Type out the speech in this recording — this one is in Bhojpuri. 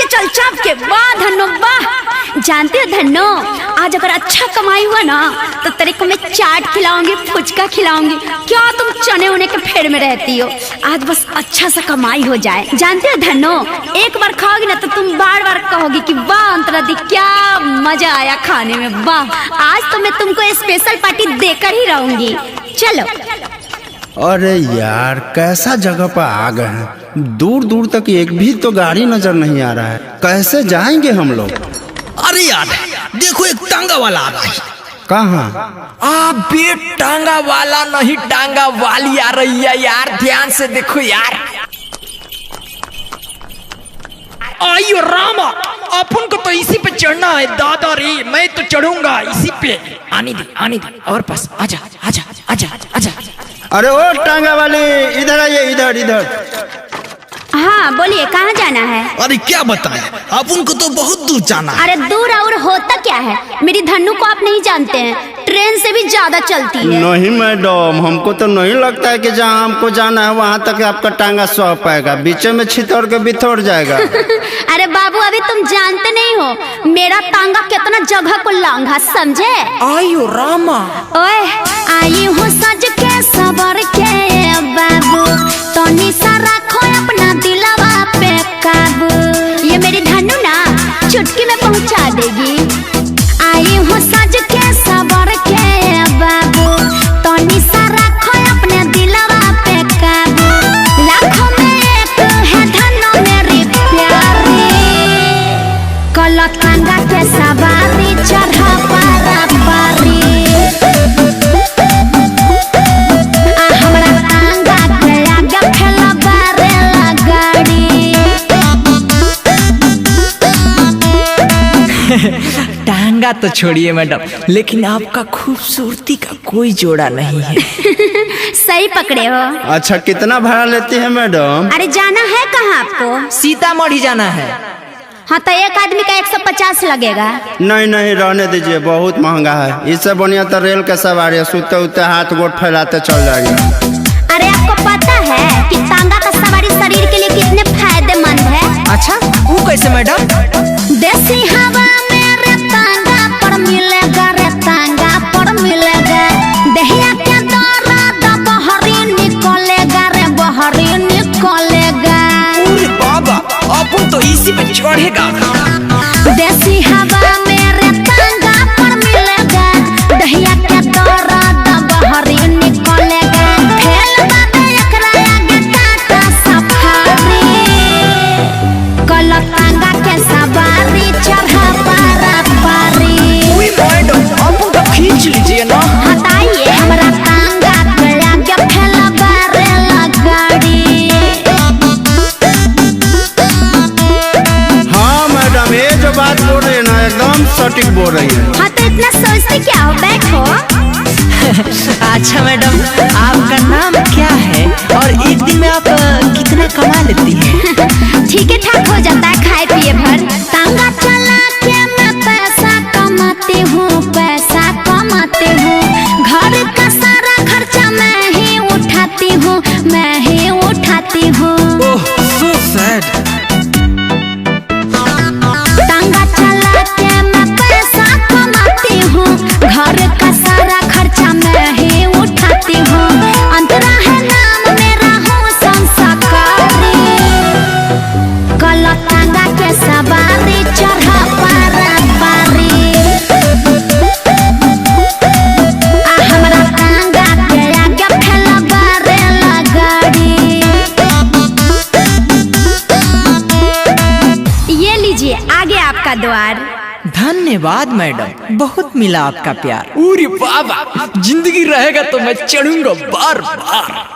चल चाप के। वाह धन्नो वाह। जानते हो धन्नो, आज अगर अच्छा कमाई हुआ ना तो तेरे को मैं चाट खिलाऊंगी, फुचका खिलाऊंगी। क्या तुम चने उने के फेर में रहती हो? आज बस अच्छा सा कमाई हो जाए। जानते हो धन्नो, एक बार खाओगी ना तो तुम बार बार कहोगी कि वाह अंतरा दी क्या मजा आया खाने में। वाह, आज तो मैं तुमको स्पेशल पार्टी देकर ही रहूंगी। चलो। अरे यार, कैसा जगह पर आ गए हैं। दूर दूर तक एक भी तो गाड़ी नजर नहीं आ रहा है। कैसे जाएंगे हम लोग? अरे यार देखो, एक टांगा वाला आ रहा है। कहाँ? अबे टांगा वाला नहीं, टांगा वाली आ रही है यार, ध्यान से देखो यार। आइयो रामा, अपन को तो इसी पे चढ़ना है। दादा रे, मैं तो चढ़ूंगा इसी पे। आने दे और पास आजा आजा आजा आजा। अरे ओ टांगा वाले, इधर आइए, इधर इधर। हाँ बोलिए, कहाँ जाना है? अरे क्या बताएं, अपन को तो बहुत दूर जाना है। अरे दूर और होता क्या है? मेरी धन्नू को आप नहीं जानते हैं, ट्रेन से भी ज्यादा चलती है। नहीं मैडम, हमको तो नहीं लगता है कि जहाँ हमको जाना है वहाँ तक आपका टांगा सह पाएगा। बीच में छितौर के बिथोड़ जाएगा। अरे बाबू, अभी तुम जानते नहीं हो मेरा टांगा कितना जगह को लांघा, समझे? आइयो रामा। ओए आई हूँ सज के सबर के बाबू, तो निशा रखो अपना दिलवा पे काबू। ये मेरी धन्नू ना चुटकी में पहुँचा देगी। आई हूँ सज के सबर के बाबू, तो निशा रखो अपने दिलवा पे काबू। लाखों में एक है धन्नो मेरी प्यारी, कल टांगा के सवारी चढ़ा पारा पारी। हमरा टांगा के आगे फैला बारेला गाड़ी। टांगा तो छोड़िए मैडम, लेकिन आपका खूबसूरती का कोई जोड़ा नहीं है। सही पकड़े हो। अच्छा, कितना भाड़ा लेती है मैडम? अरे जाना है कहाँ आपको? सीतामढ़ी जाना है। हाँ तो एक आदमी का 150 लगेगा। नहीं नहीं, रहने दीजिए, बहुत महंगा है। इससे बढ़िया तो रेल के सवारी, सूते उते हाथ गोट फैलाते चल जाएंगे। अरे आपको पता है कि टांगा का सवारी शरीर के लिए कितने फायदेमंद है? अच्छा, वो कैसे मैडम? देसी हवा में रे टांगा पर मिलेगा, रे टांगा पर मिलेगा। दहिया के दर्द बहरी निकलेगा, रे बहरी निकलेगा। अरे बाबा, अपन तो इसी पे चढ़ेगा। देसी हवा में रे टांगा पर मिलेगा, दहिया के दर्द बहरी निकलेगा। फेल बाबे एकरा आगे टाटा सफारी, कल टांगा के सवारी चढ़ा पारा पारी। ओए मैडम, अपन तो खींच लीजिए ना। हटाइए हमरा टांगा के आगे फैला बारेला गाड़ी। हाँ मैडम, ये जो बात बोल रही है ना, एकदम सटीक बोल रही है। हाँ तो इतना सोचते क्या हो, बैठो। अच्छा मैडम, आपका नाम क्या है और एक दिन में आप कितना कमा लेती हैं? ठीक है, ठाक हो जाता है खाए पिए भर। टांगा चला के मैं पैसा कमाती हूँ, पैसा कमाती हूँ। घर का सारा खर्चा मैं ही उठाती हूँ, मैं ही उठाती हूँ। ओह सो सैड। टांगा चला के मैं पैसा कमाती हूँ, घर का सारा खर्चा मैं ही उठाती हूँ। अंतरा है नाम मेरा, हूँ संस्कारी, कल टांगा के सवारी चढ़ा पारा पारी। हमरा टांगा के आगे फैला बारेला गाड़ी। ये लीजिए, आगे आपका द्वार। धन्यवाद मैडम, बहुत मिला आपका प्यार। अरे बाबा, जिंदगी रहेगा तो मैं चढ़ूंगा बार बार।